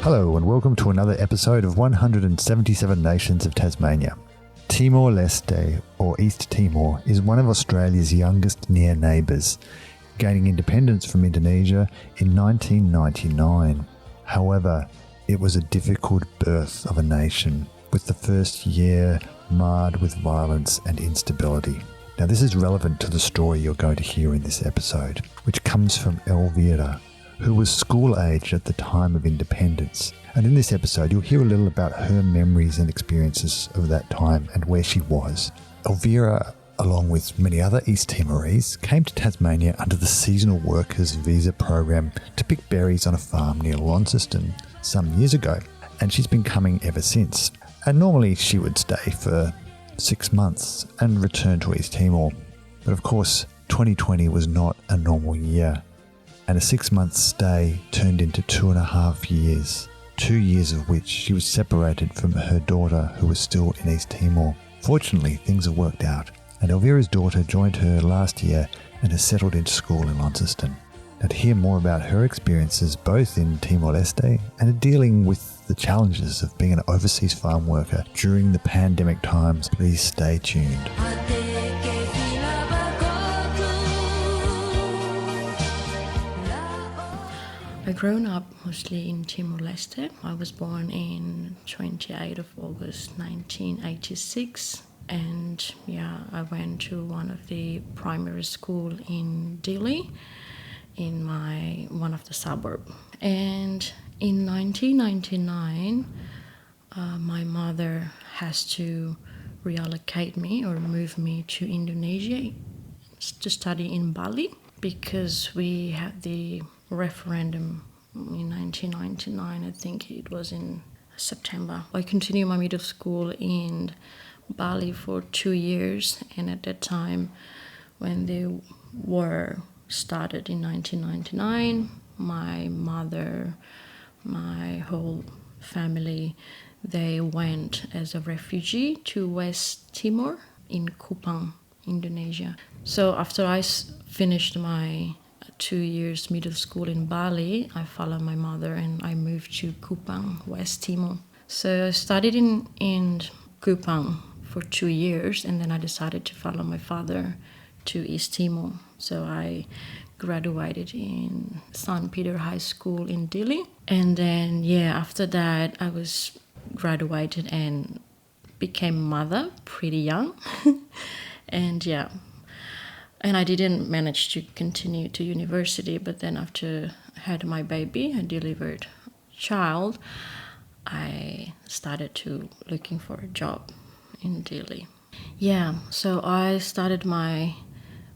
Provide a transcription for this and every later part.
Hello and welcome to another episode of 177 Nations of Tasmania. Timor Leste, or East Timor, is one of Australia's youngest near neighbours, gaining independence from Indonesia in 1999. However, it was a difficult birth of a nation, with the first year marred with violence and instability. Now this is relevant to the story you're going to hear in this episode, which comes from Elvira, who was school age at the time of independence. And in this episode, you'll hear a little about her memories and experiences of that time and where she was. Elvira, along with many other East Timorese, came to Tasmania under the seasonal workers visa program to pick berries on a farm near Launceston some years ago, and she's been coming ever since. And normally she would stay for 6 months and return to East Timor. But of course, 2020 was not a normal year, and a 6-month stay turned into 2.5 years, 2 years of which she was separated from her daughter who was still in East Timor. Fortunately, things have worked out, and Elvira's daughter joined her last year and has settled into school in Launceston. Now, to hear more about her experiences both in Timor Leste and dealing with the challenges of being an overseas farm worker during the pandemic times, please stay tuned. I've grown up mostly in Timor Leste. I was born in 28th of August 1986, and I went to one of the primary school in Dili, in one of the suburb. And in 1999, my mother has to reallocate me or move me to Indonesia to study in Bali, because we had the referendum in 1999. I think it was in September. I continued my middle school in Bali for 2 years, and at that time when the war started in 1999, my mother, my whole family, they went as a refugee to West Timor in Kupang, Indonesia. So after I finished my 2 years middle school in Bali, I followed my mother and I moved to Kupang, West Timor. So I studied in Kupang for 2 years, and then I decided to follow my father to East Timor. So I graduated in St. Peter High School in Dili. And then, after that, I was graduated and became mother pretty young. And I didn't manage to continue to university, but then after I had my baby, I delivered a child, I started to looking for a job in Dili. So I started my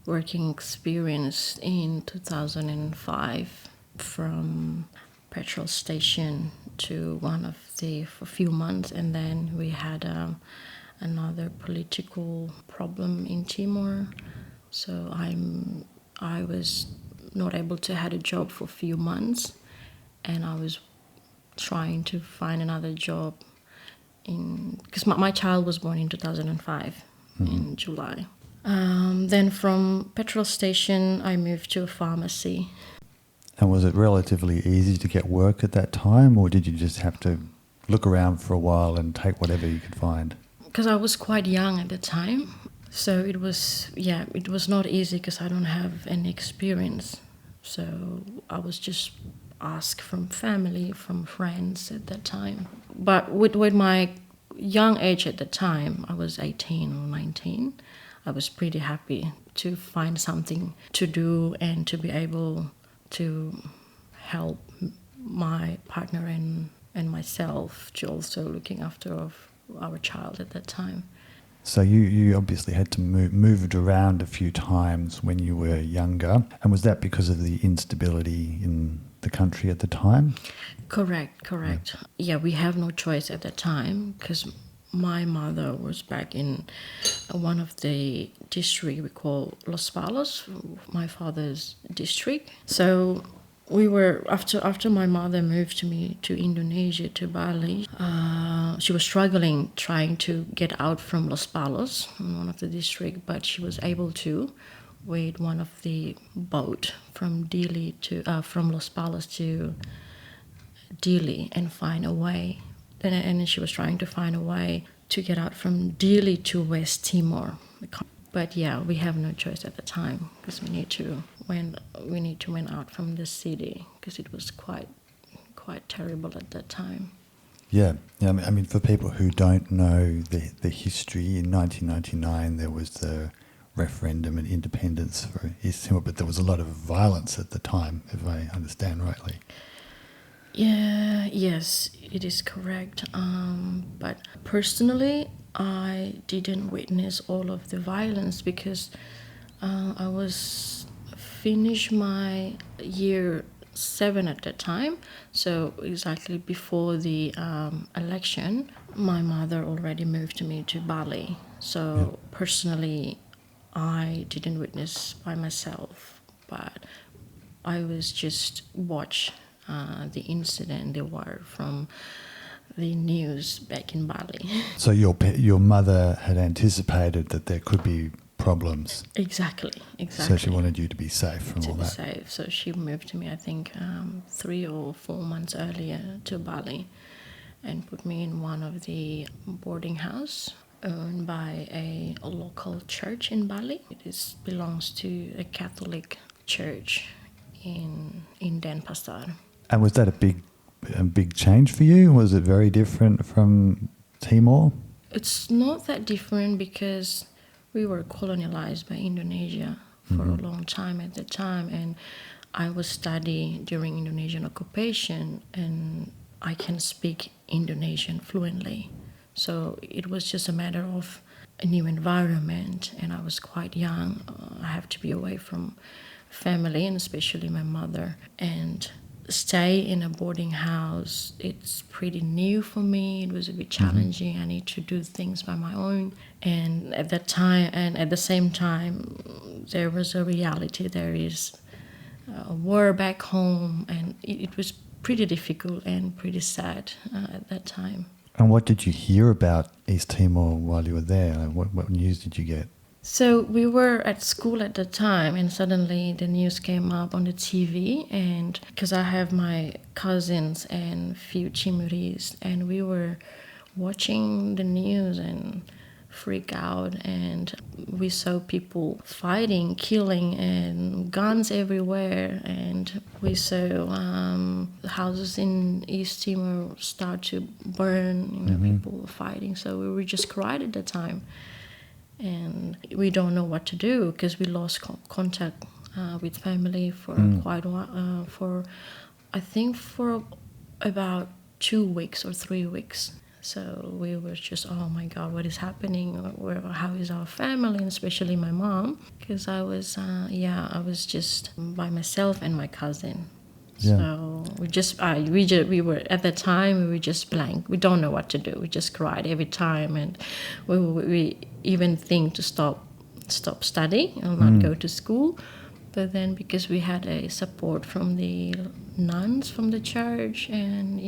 working experience in 2005 from petrol station to for a few months, and then we had another political problem in Timor. So I was not able to have a job for a few months, and I was trying to find another job because my child was born in 2005 in July. Then from petrol station, I moved to a pharmacy. And was it relatively easy to get work at that time, or did you just have to look around for a while and take whatever you could find? Because I was quite young at the time. So it was not easy because I don't have any experience. So I was just asked from family, from friends at that time. But with my young age at the time, I was 18 or 19, I was pretty happy to find something to do and to be able to help my partner and myself to also looking after of our child at that time. So you obviously had to moved around a few times when you were younger. And was that because of the instability in the country at the time? Correct. Yeah, we have no choice at that time because my mother was back in one of the district we call Los Palos, my father's district. So we were, after my mother moved me to Indonesia, to Bali, she was struggling trying to get out from Los Palos, one of the district, but she was able to with one of the boat from Dili to from Los Palos to Dili and find a way. And she was trying to find a way to get out from Dili to West Timor. But yeah, we have no choice at the time because we need to went out from the city because it was quite terrible at that time. Yeah. I mean, for people who don't know the history, in 1999 there was the referendum and independence for East Timor, but there was a lot of violence at the time, if I understand rightly. Yeah, yes, it is correct. But personally, I didn't witness all of the violence because I was finished my year 7 at that time. So exactly before the election, my mother already moved me to Bali. So personally, I didn't witness by myself, but I was just watch the incident, the war from the news back in Bali. So your mother had anticipated that there could be problems. Exactly. So she wanted you to be safe from all that. Safe. So she moved me, I think, 3 or 4 months earlier to Bali, and put me in one of the boarding house owned by a local church in Bali. It belongs to a Catholic church in Denpasar. And was that a big change for you? Was it very different from Timor? It's not that different because we were colonialized by Indonesia for a long time at the time, and I was studying during Indonesian occupation, and I can speak Indonesian fluently. So it was just a matter of a new environment, and I was quite young. I have to be away from family, and especially my mother, and stay in a boarding house. It's pretty new for me. It was a bit challenging. I need to do things by my own, and at that time, and at the same time, there was a reality. There is a war back home, and it was pretty difficult and pretty sad at that time. And what did you hear about East Timor while you were there? Like what news did you get? So we were at school at the time, and suddenly the news came up on the TV, and because I have my cousins and few Timorese, and we were watching the news and freak out, and we saw people fighting, killing, and guns everywhere, and we saw houses in East Timor start to burn, people fighting. So we were just cried at the time. And we don't know what to do because we lost contact with family for quite a while, I think for about 2 weeks or 3 weeks. So we were just, oh my God, what is happening? How is our family, and especially my mom? Because I was just by myself and my cousin. Yeah. So we were at that time, we were just blank. We don't know what to do. We just cried every time, and we even think to stop studying and not go to school. But then because we had a support from the nuns from the church, and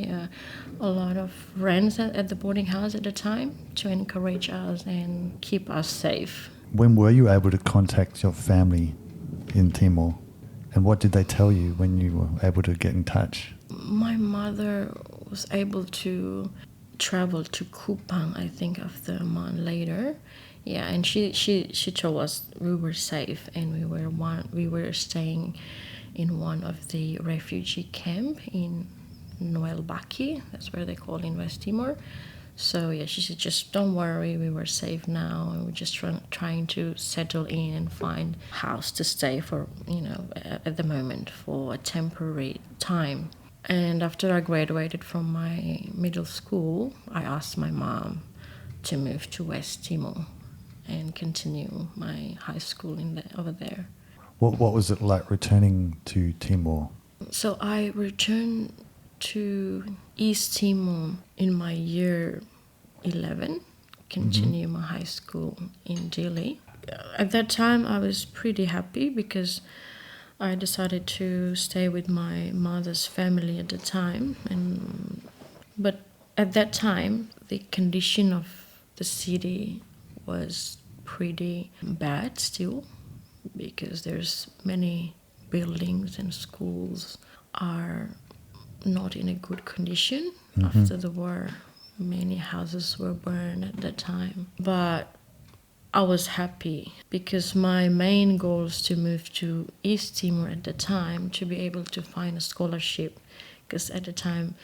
a lot of friends at the boarding house at the time to encourage us and keep us safe. When were you able to contact your family in Timor? And what did they tell you when you were able to get in touch? My mother was able to travel to Kupang, I think, after a month later. Yeah, and she told us we were safe, and we were staying in one of the refugee camp in Noel Baki. That's where they call it in West Timor. So she said, just don't worry, we were safe now, and we're just trying to settle in and find a house to stay for, at the moment for a temporary time. And after I graduated from my middle school, I asked my mom to move to West Timor and continue my high school over there. What was it like returning to Timor? So I returned to East Timor in my year 11, continue my high school in Dili. At that time, I was pretty happy because I decided to stay with my mother's family at the time. But at that time, the condition of the city was pretty bad still, because there's many buildings and schools are not in a good condition. After the war, many houses were burned at that time. But I was happy because my main goal was to move to East Timor at the time to be able to find a scholarship, because at the time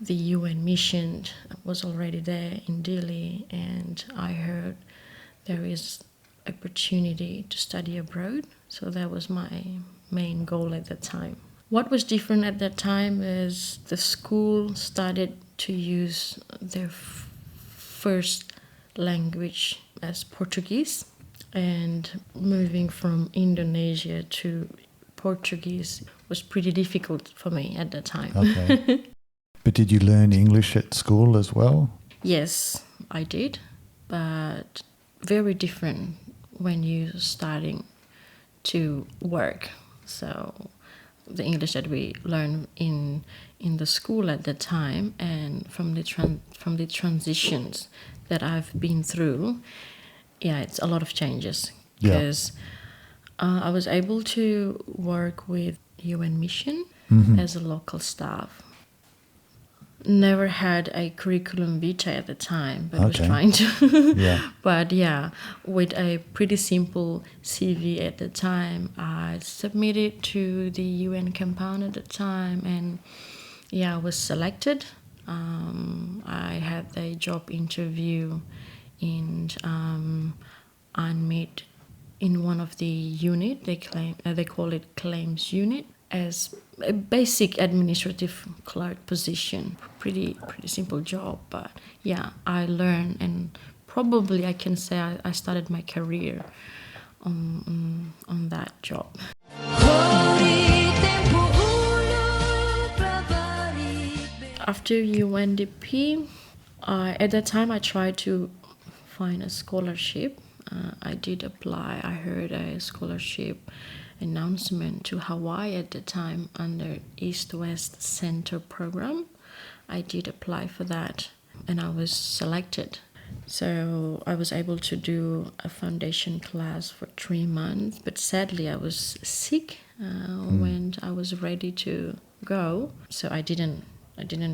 the UN mission was already there in Dili, and I heard there is opportunity to study abroad. So that was my main goal at that time. What was different at that time is the school started to use their first language as Portuguese, and moving from Indonesia to Portuguese was pretty difficult for me at that time. Okay. But did you learn English at school as well? Yes, I did, but very different when you're starting to work. So the English that we learned in the school at the time, and from the transitions that I've been through, it's a lot of changes. Because I was able to work with UN mission as a local staff. Never had a curriculum vitae at the time, but was trying to. But with a pretty simple CV at the time, I submitted to the UN compound at the time, and I was selected. I had a job interview in UNMIT in one of the unit. They call it claims unit, as a basic administrative clerk position. Pretty simple job, but I learned, and probably I can say I started my career on that job. After UNDP, at that time I tried to find a scholarship. I did apply. I heard a scholarship announcement to Hawaii at the time under East-West Center program. I did apply for that, and I was selected. So I was able to do a foundation class for 3 months, but sadly I was sick when I was ready to go. So I didn't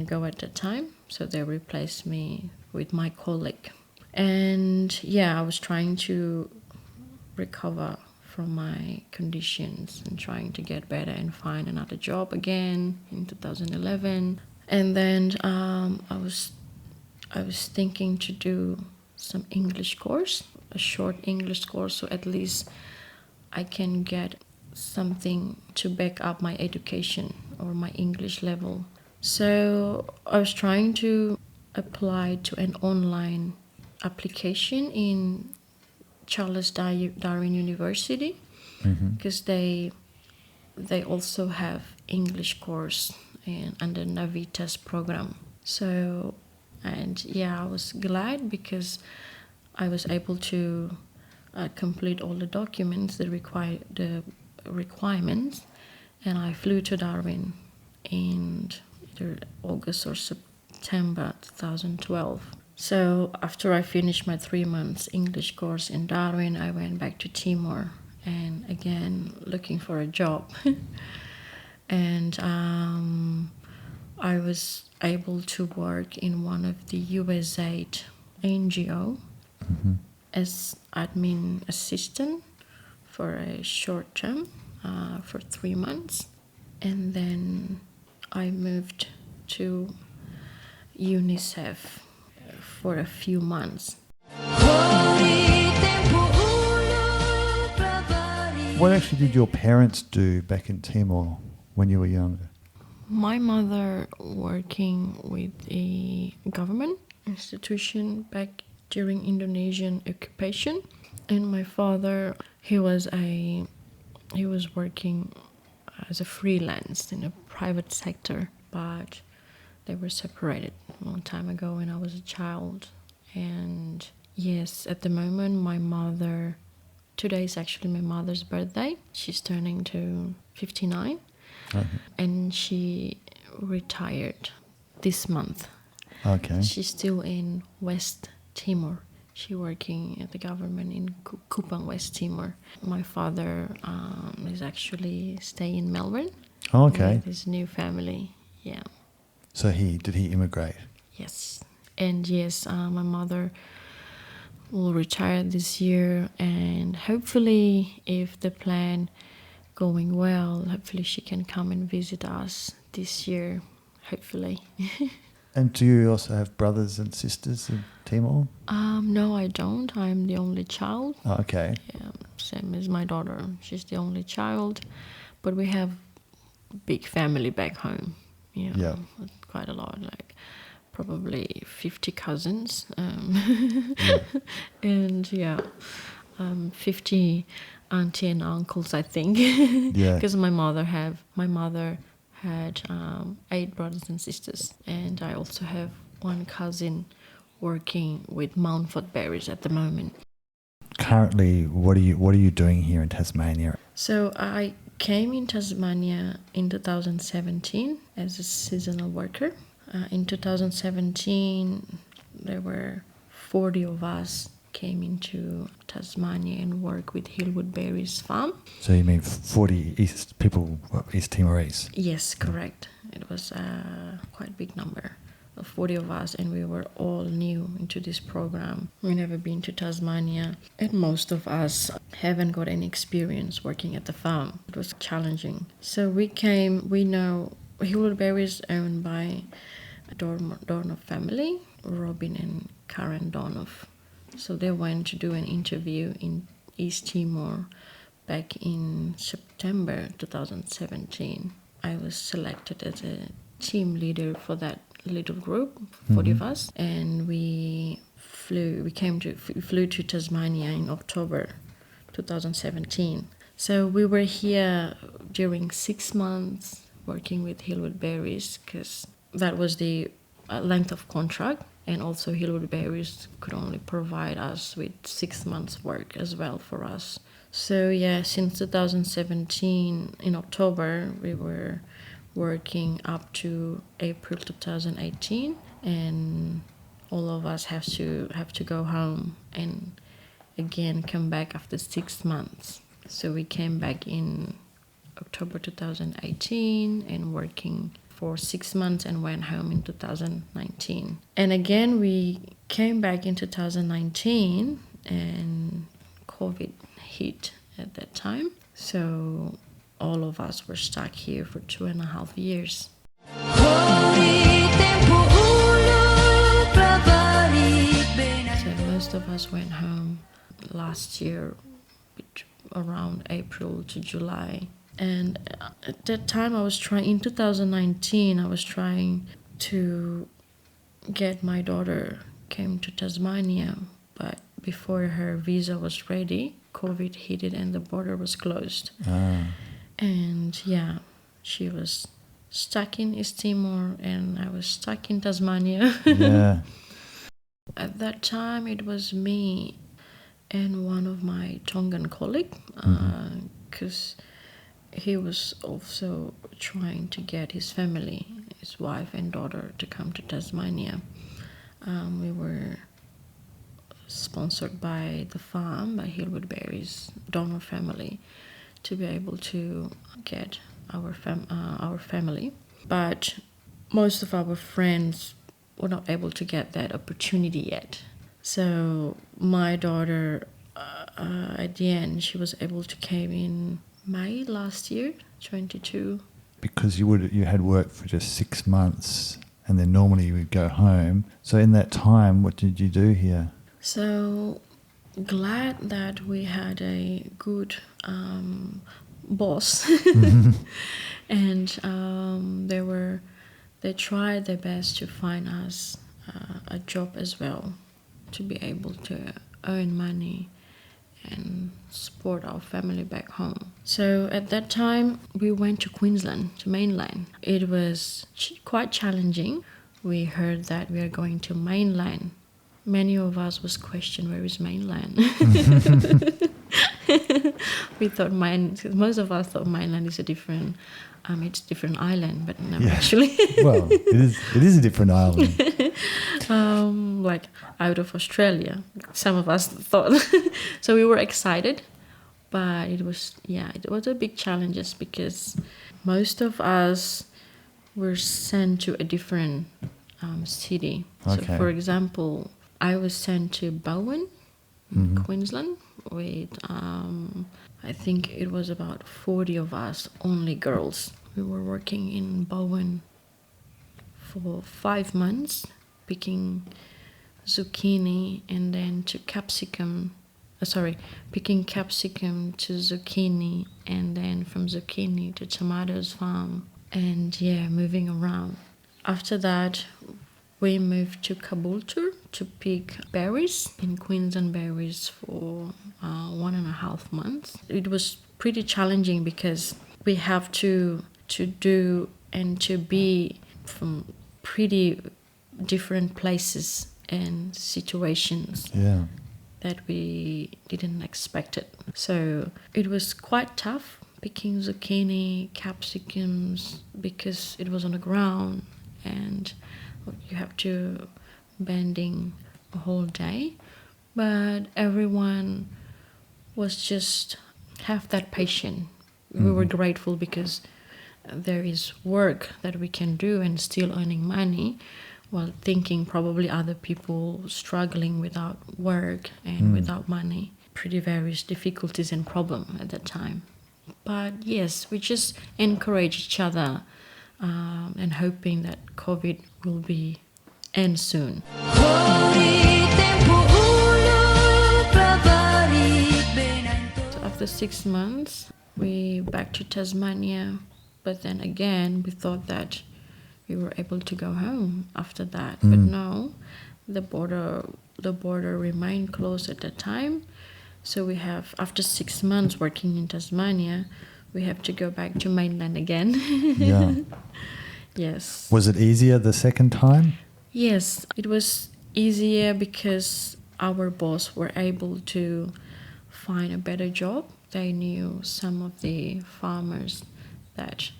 go at that time. So they replaced me with my colleague. And I was trying to recover from my conditions and trying to get better and find another job again in 2011. And then I was thinking to do some English course, a short English course, so at least I can get something to back up my education or my English level. So I was trying to apply to an online application in Charles Darwin University, because they also have English course under Navitas program. So, and I was glad because I was able to complete all the documents, the requirements, and I flew to Darwin in either August or September 2012. So after I finished my 3 months English course in Darwin, I went back to Timor and again looking for a job. And I was able to work in one of the USAID NGO as admin assistant for a short term, for 3 months. And then I moved to UNICEF for a few months. What actually did your parents do back in Timor when you were younger? My mother working with a government institution back during Indonesian occupation, and my father he was working as a freelance in a private sector, but they were separated a long time ago when I was a child. And yes, at the moment my mother, today is actually my mother's birthday. She's turning to 59. And she retired this month. Okay. She's still in West Timor. She's working at the government in Kupang, West Timor. My father is actually staying in Melbourne. Okay. With his new family. Yeah. So did he immigrate? Yes. And yes, my mother will retire this year, and hopefully, if the plan going well, hopefully she can come and visit us this year. Hopefully. And do you also have brothers and sisters in Timor? No, I don't. I'm the only child. Oh, okay. Yeah, same as my daughter. She's the only child, but we have a big family back home. Yeah. Quite a lot, like probably 50 cousins, Yeah. and 50 auntie and uncles, I think. Yeah. Because my mother had 8 brothers and sisters, and I also have one cousin working with Mountford Berries at the moment. Currently, what are you doing here in Tasmania? So I came in Tasmania in 2017 as a seasonal worker. In 2017, there were 40 of us came into Tasmania and worked with Hillwood Berries farm. So you mean 40 East Timorese? Yes, correct. It was quite a big number of 40 of us, and we were all new into this program. We never been to Tasmania, and most of us haven't got any experience working at the farm. It was challenging. So we know Hillwood Berries owned by Dornoff family, Robin and Karen Dornoff. So they went to do an interview in East Timor back in September 2017. I was selected as a team leader for that little group, 40 of us, and we flew to Tasmania in October 2017. So we were here during 6 months working with Hillwood Berries, because that was the length of contract, and also Hillwood Berries could only provide us with 6 months work as well for us. So yeah, since 2017 in October we were working up to April 2018, and all of us have to go home and again come back after 6 months. So we came back in October 2018 and working for 6 months and went home in 2019. And again we came back in 2019 and COVID hit at that time. So all of us were stuck here for 2.5 years. So most of us went home last year around April to July. And at that time in 2019, I was trying to get my daughter came to Tasmania, but before her visa was ready, COVID hit it and the border was closed. And yeah, she was stuck in East Timor and I was stuck in Tasmania. Yeah. At that time, it was me and one of my Tongan colleagues, because he was also trying to get his family, his wife and daughter, to come to Tasmania. We were sponsored by the farm, by Hillwood Berries donor family, to be able to get our family. But most of our friends were not able to get that opportunity yet. So my daughter, at the end, she was able to came in May last year, 22. Because you had worked for just 6 months, and then normally you would go home. So in that time, what did you do here? So glad that we had a good boss, and they tried their best to find us a job as well, to be able to earn money and support our family back home. So at that time, we went to Queensland, to mainland. It was quite challenging. We heard that we are going to mainland. Many of us was questioned, where is mainland? We thought most of us thought mainland is a different island, but no, actually. Well, it is a different island. Like out of Australia, some of us thought. So we were excited, but it was a big challenge, because most of us were sent to a different city. Okay. So, for example, I was sent to Bowen, Queensland, with I think it was about 40 of us, only girls. We were working in Bowen for 5 months, picking zucchini and then to capsicum. Picking capsicum to zucchini, and then from zucchini to tomatoes farm, and moving around. After that, we moved to Caboolture to pick berries in Queensland berries for 1.5 months. It was pretty challenging because we have to do and to be from pretty different places and situations. Yeah. That we didn't expect it. So it was quite tough picking zucchini, capsicums, because it was on the ground and you have to bending a whole day. But everyone was just have that patience. We were grateful because there is work that we can do and still earning money, while thinking probably other people struggling without work and without money. Pretty various difficulties and problem at that time. But yes, we just encourage each other and hoping that COVID will be end soon. So after 6 months, we back to Tasmania. But then again, we thought that we were able to go home after that. But no, the border remained closed at that time. So we have, after 6 months working in Tasmania, we have to go back to mainland again. Yeah. Yes. Was it easier the second time? Yes, it was easier because our boss were able to find a better job. They knew some of the farmers that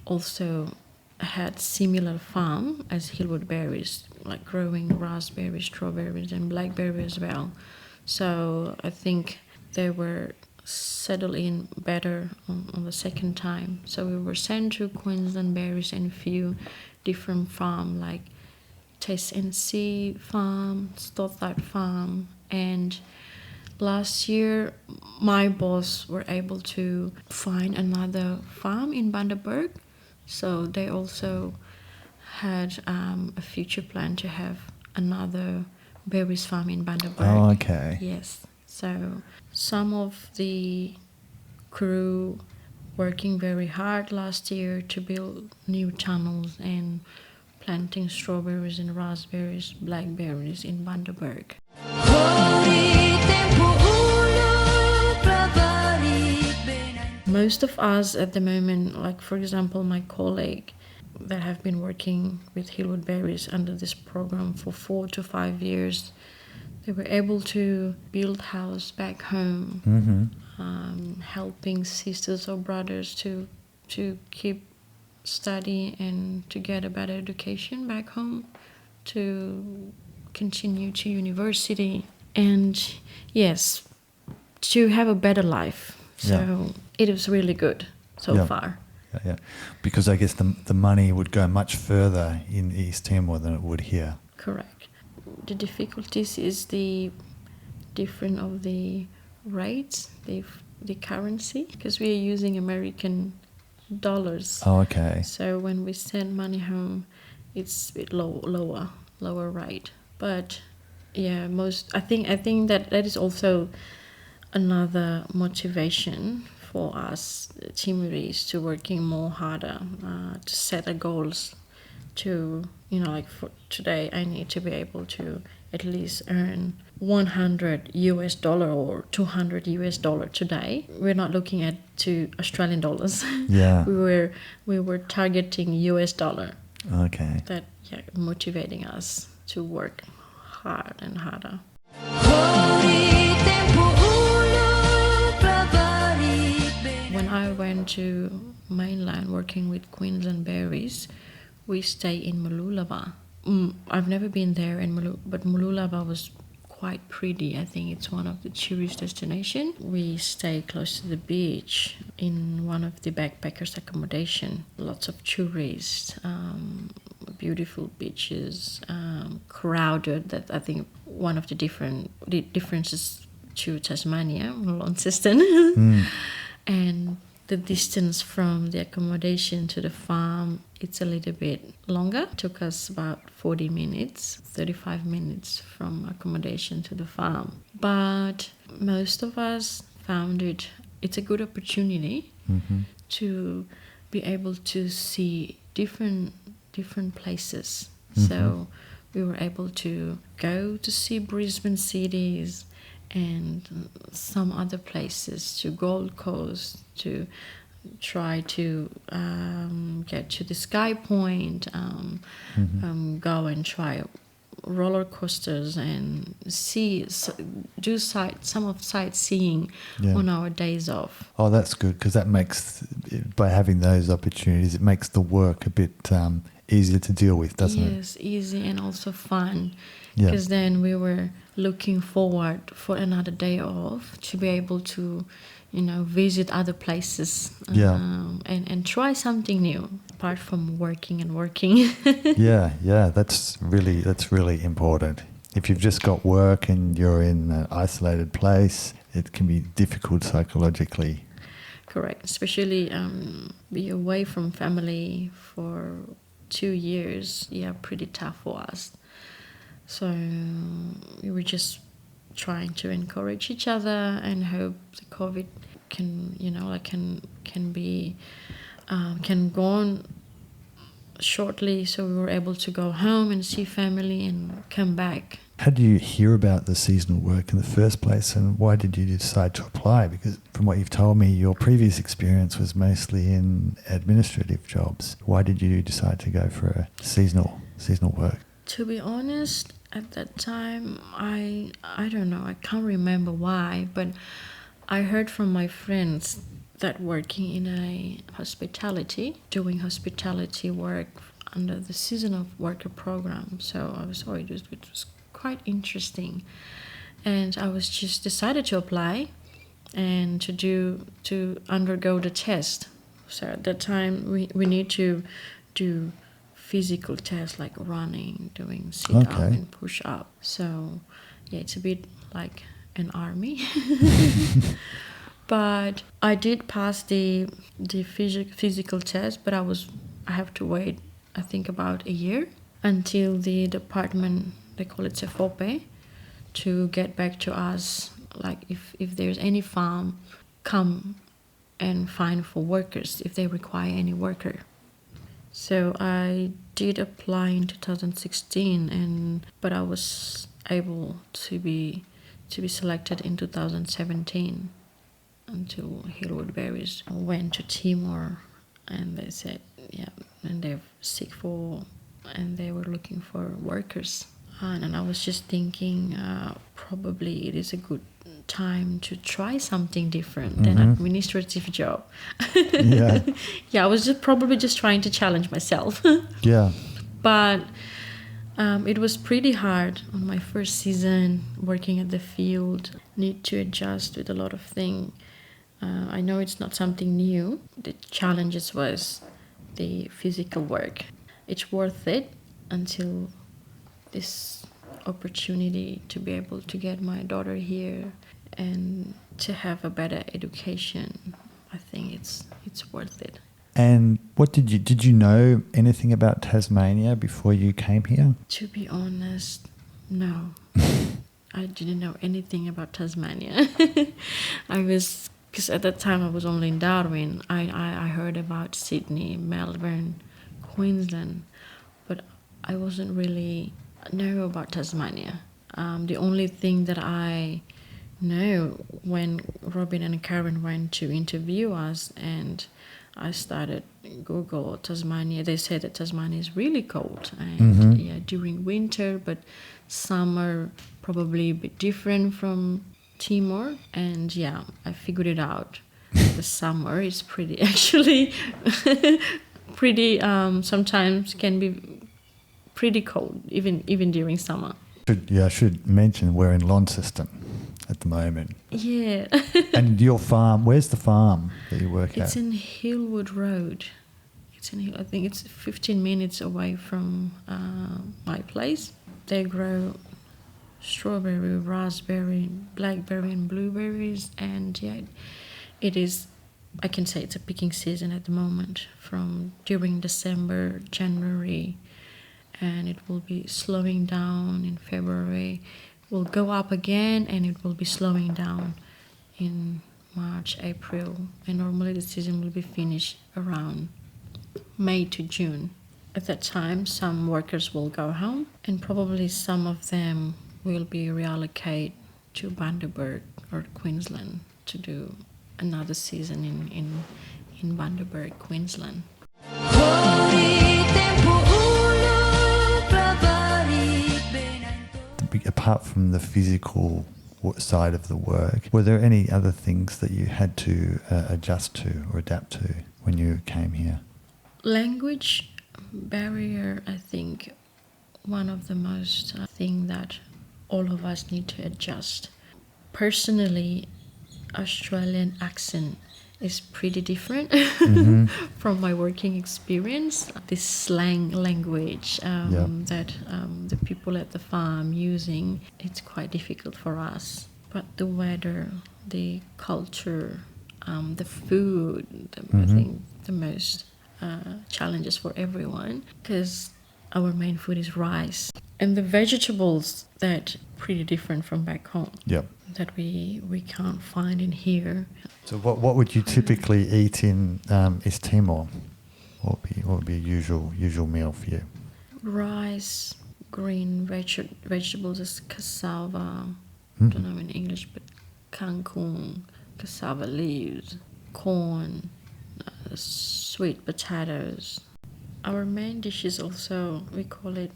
also had similar farm as Hillwood Berries, like growing raspberries, strawberries and blackberries as well. So I think they were settled in better on the second time. So we were sent to Queensland Berries and a few different farm like Taste and See farm, Stothard farm, and last year my boss were able to find another farm in Bundaberg. So they also had a future plan to have another berries farm in Bundaberg. Oh, okay. Yes. So some of the crew working very hard last year to build new tunnels and planting strawberries and raspberries, blackberries in Bundaberg. Most of us at the moment, like for example my colleague that have been working with Hillwood Berries under this program for 4 to 5 years, they were able to build house back home, helping sisters or brothers to keep study and to get a better education back home, to continue to university, and yes, to have a better life. So it was really good so far. Yeah. Because I guess the money would go much further in East Timor than it would here. Correct. The difficulties is the difference of the rates, the currency, because we are using American dollars. Oh, okay. So when we send money home, it's a bit lower rate. But yeah, I think that is also another motivation for us Timorese to working more harder, to set our goals. To like for today, I need to be able to at least earn $100 or $200 today. We're not looking at to Australian dollars. Yeah. we were targeting US dollar. Okay. That motivating us to work hard and harder. When I went to mainland working with Queensland Berries, we stay in Mooloolaba. I've never been there in but Mooloolaba was quite pretty. I think it's one of the tourist destinations. We stay close to the beach in one of the backpackers' accommodation. Lots of tourists, beautiful beaches, crowded. That I think one of the differences to Tasmania, Launceston, and the distance from the accommodation to the farm, it's a little bit longer. It took us about 40 minutes, 35 minutes from accommodation to the farm. But most of us found it's a good opportunity to be able to see different places. So we were able to go to see Brisbane cities and some other places, to Gold Coast, to try to get to the Sky Point, go and try roller coasters and do some of sightseeing on our days off. Oh, that's good, because that makes, by having those opportunities, it makes the work a bit easier to deal with, doesn't it? Yes, easy and also fun. Because then we were looking forward for another day off to be able to, visit other places and try something new apart from working. That's really important. If you've just got work and you're in an isolated place, it can be difficult psychologically. Correct, especially be away from family for 2 years. Pretty tough for us. So we were just trying to encourage each other and hope the COVID can go on shortly, so we were able to go home and see family and come back. How did you hear about the seasonal work in the first place, and why did you decide to apply? Because from what you've told me, your previous experience was mostly in administrative jobs. Why did you decide to go for a seasonal work? To be honest, at that time, I don't know, I can't remember why, but I heard from my friends that working in doing hospitality work under the seasonal worker program. So I was, it was quite interesting. And I was just decided to apply and to undergo the test. So at that time, we need to do physical tests like running, doing sit-up and push-up. So, it's a bit like an army. But I did pass the physical test, but I have to wait, I think, about a year until the department, they call it CFOPE, to get back to us, like if there's any farm, come and find for workers, if they require any worker. So I did apply in 2016, but I was able to be selected in 2017 until Hillwood Berries. I went to Timor, and they said, and they're and they were looking for workers. And I was just thinking, probably it is a good time to try something different than an administrative job. I was probably just trying to challenge myself. But it was pretty hard on my first season working at the field. Need to adjust with a lot of things. I know it's not something new. The challenges was the physical work. It's worth it until this opportunity to be able to get my daughter here and to have a better education. I think it's worth it. And did you know anything about Tasmania before you came here? To be honest, no. I didn't know anything about Tasmania. Because at that time I was only in Darwin. I heard about Sydney, Melbourne, Queensland, but I wasn't really know about Tasmania. The only thing that I know, when Robin and Karen went to interview us and I started Google Tasmania, they said that Tasmania is really cold and during winter, but summer probably a bit different from Timor, and I figured it out. The summer is pretty sometimes can be pretty cold even during summer. I should mention we're in Launceston at the moment. Yeah. And your farm, where's the farm that you work It's at? in Hillwood Road. I think it's 15 minutes away from my place. They grow strawberry, raspberry, blackberry and blueberries, and yeah, it is, I can say it's a picking season at the moment from during December, January, and it will be slowing down in February, will go up again, and it will be slowing down in March, April, and normally the season will be finished around May to June. At that time, some workers will go home, and probably some of them will be reallocated to Bundaberg or Queensland to do another season in Bundaberg, Queensland. Apart from the physical side of the work, were there any other things that you had to adjust to or adapt to when you came here? Language barrier, I think, one of the most thing that all of us need to adjust. Personally, Australian accent is pretty different from my working experience. This slang language that the people at the farm using, it's quite difficult for us. But the weather, the culture, the food, I think the most challenges for everyone, because our main food is rice. And the vegetables that pretty different from back home. Yep. That we can't find in here. So what would you typically eat in East Timor? What would be a usual meal for you? Rice, green vegetables is cassava. I don't know in English, but kangkung, cassava leaves, corn, sweet potatoes. Our main dish is also, we call it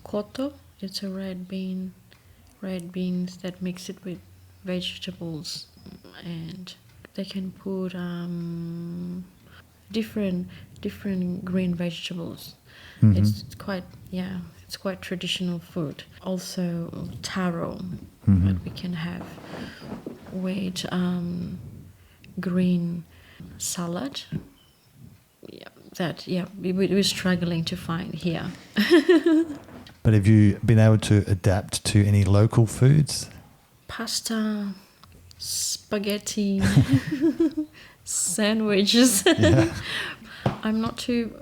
koto. It's a red beans that mix it with vegetables, and they can put different green vegetables. It's quite traditional food. Also taro that we can have with green salad. We're struggling to find here. But have you been able to adapt to any local foods? Pasta, spaghetti, sandwiches. Yeah. I'm not too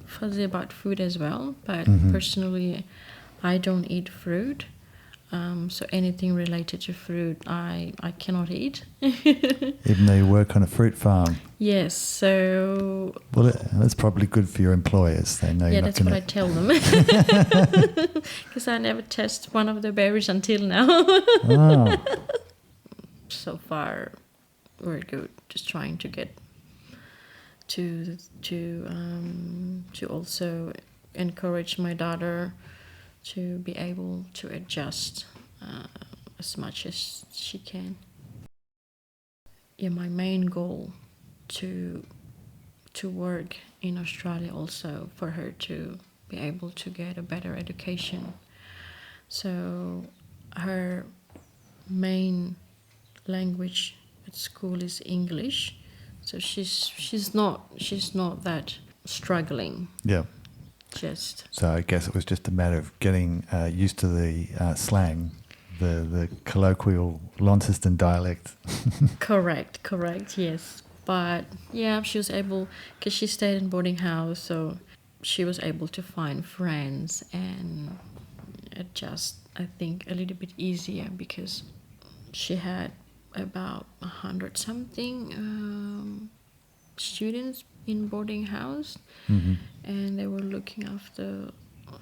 fuzzy about food as well, but personally, I don't eat fruit. So anything related to fruit, I cannot eat. Even though you work on a fruit farm? Yes, so... Well, that's probably good for your employers. They know you're not that's what I tell them. Because I never test one of the berries until now. Oh. So far, we're good. Just trying to get to also encourage my daughter to be able to adjust as much as she can. Yeah, my main goal to work in Australia also for her to be able to get a better education. So her main language at school is English. So she's not that struggling. Yeah. So I guess it was just a matter of getting used to the slang, the colloquial Launceston dialect. Correct, yes. But yeah, she was able, because she stayed in boarding house, so she was able to find friends and adjust, I think, a little bit easier, because she had about 100 something students in boarding house, and they were looking after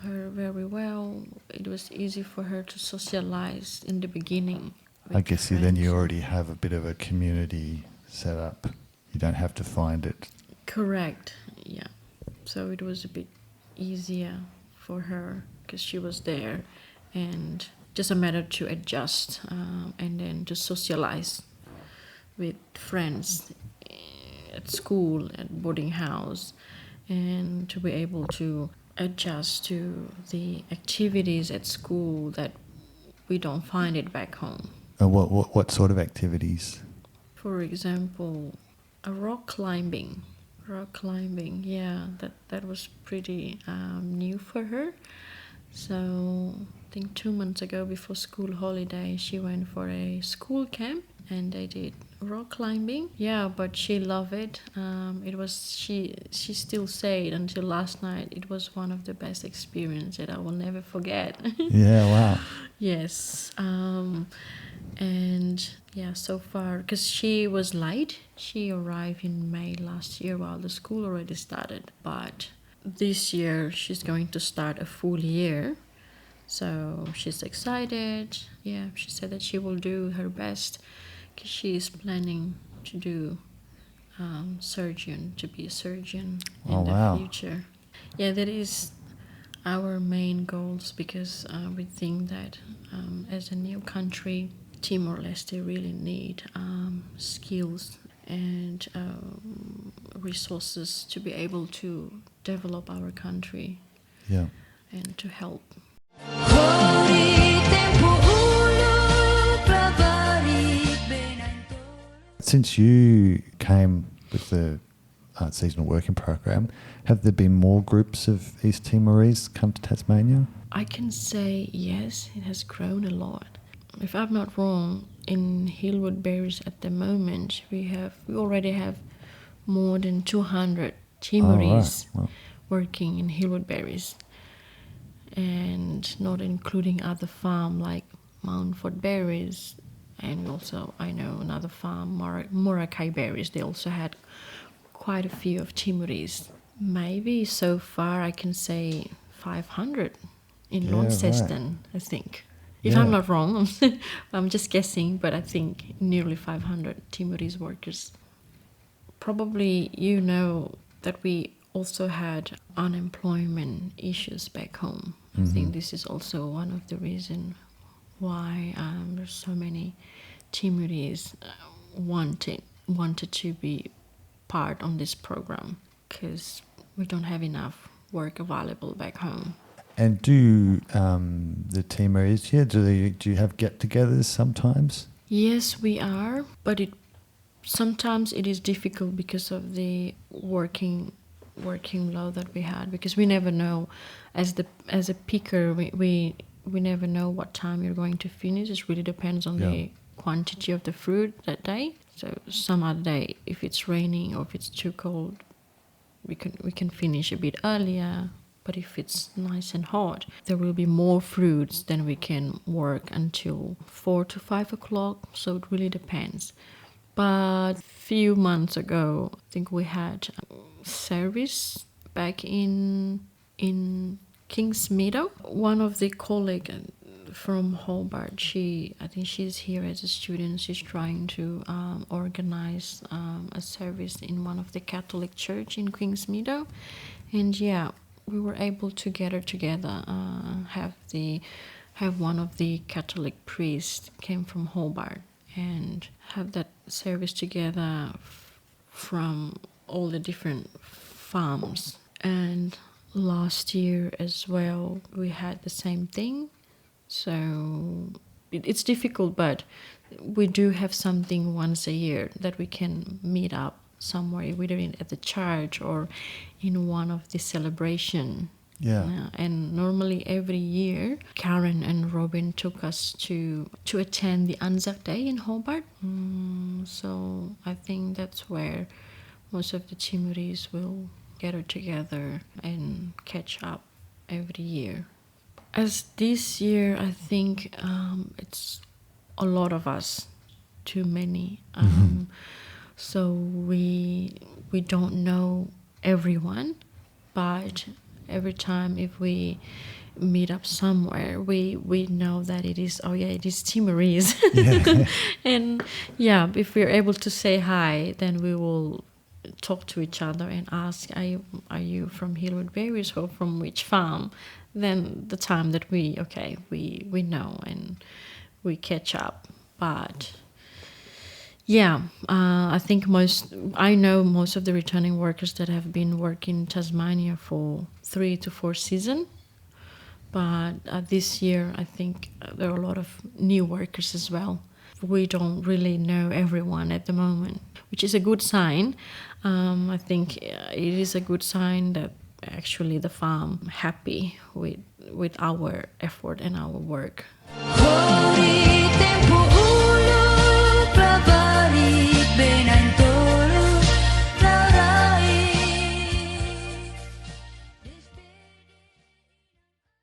her very well. It was easy for her to socialize in the beginning. I guess then you already have a bit of a community set up. You don't have to find it. Correct, yeah. So it was a bit easier for her because she was there, and just a matter to adjust and then to socialize with friends at school, at boarding house, and to be able to adjust to the activities at school that we don't find it back home. What sort of activities? For example, a rock climbing. Yeah, that was pretty new for her. So I think 2 months ago, before school holiday, she went for a school camp and they did rock climbing. Yeah, but she loved it. It was she still said until last night it was one of the best experiences that I will never forget. Yeah, wow. Yes. And yeah, so far, because she was late, she arrived in May last year while the school already started. But this year she's going to start a full year. So she's excited. Yeah, she said that she will do her best because she is planning to do to be a surgeon in the future. Yeah, that is our main goals because we think that as a new country, Timor Leste really need skills and resources to be able to develop our country. Yeah. And to help. Since you came with the seasonal working program, have there been more groups of East Timorese come to Tasmania? I can say yes, it has grown a lot. If I'm not wrong, in Hillwood Berries at the moment we already have more than 200 Timorese working in Hillwood Berries, and not including other farm like Mountford Berries, and also I know another farm, Murakai Berries. They also had quite a few of Timorese. Maybe so far I can say 500 in Launceston, I think. If I'm not wrong, I'm just guessing, but I think nearly 500 Timorese workers. Probably you know that we also had unemployment issues back home. I think this is also one of the reasons why there's so many Timorese wanted to be part on this program, because we don't have enough work available back home. And do the Timorese here, do you have get-togethers sometimes? Yes, we are, but sometimes it is difficult because of the working load that we had, because we never know, as a picker, we never know what time you're going to finish. It really depends on the quantity of the fruit that day. So some other day, if it's raining or if it's too cold, we can finish a bit earlier. But if it's nice and hot, there will be more fruits, then we can work until 4 to 5 o'clock. So it really depends. But a few months ago, I think we had service back in Kings Meadow. One of the colleagues from Hobart, I think she's here as a student. She's trying to organize a service in one of the Catholic church in Kings Meadow. And yeah, we were able to get her together, have one of the Catholic priests came from Hobart and have that service together from all the different farms. And last year as well, we had the same thing. So it's difficult, but we do have something once a year that we can meet up somewhere, whether at the church or in one of the celebration. And normally every year, Karen and Robin took us to attend the Anzac Day in Hobart. So I think that's where most of the Timorese will gather together and catch up every year. As this year, I think it's a lot of us, too many. So we don't know everyone, but every time if we meet up somewhere, we know that it is Timorese. And yeah, if we're able to say hi, then we will talk to each other and ask, are you from Hillwood Berries or from which farm? Then the time that we know and we catch up. But Yeah, I know most of the returning workers that have been working in Tasmania for 3 to 4 seasons. But this year, I think there are a lot of new workers as well. We don't really know everyone at the moment, which is a good sign. I think it is a good sign that actually the farm happy with our effort and our work.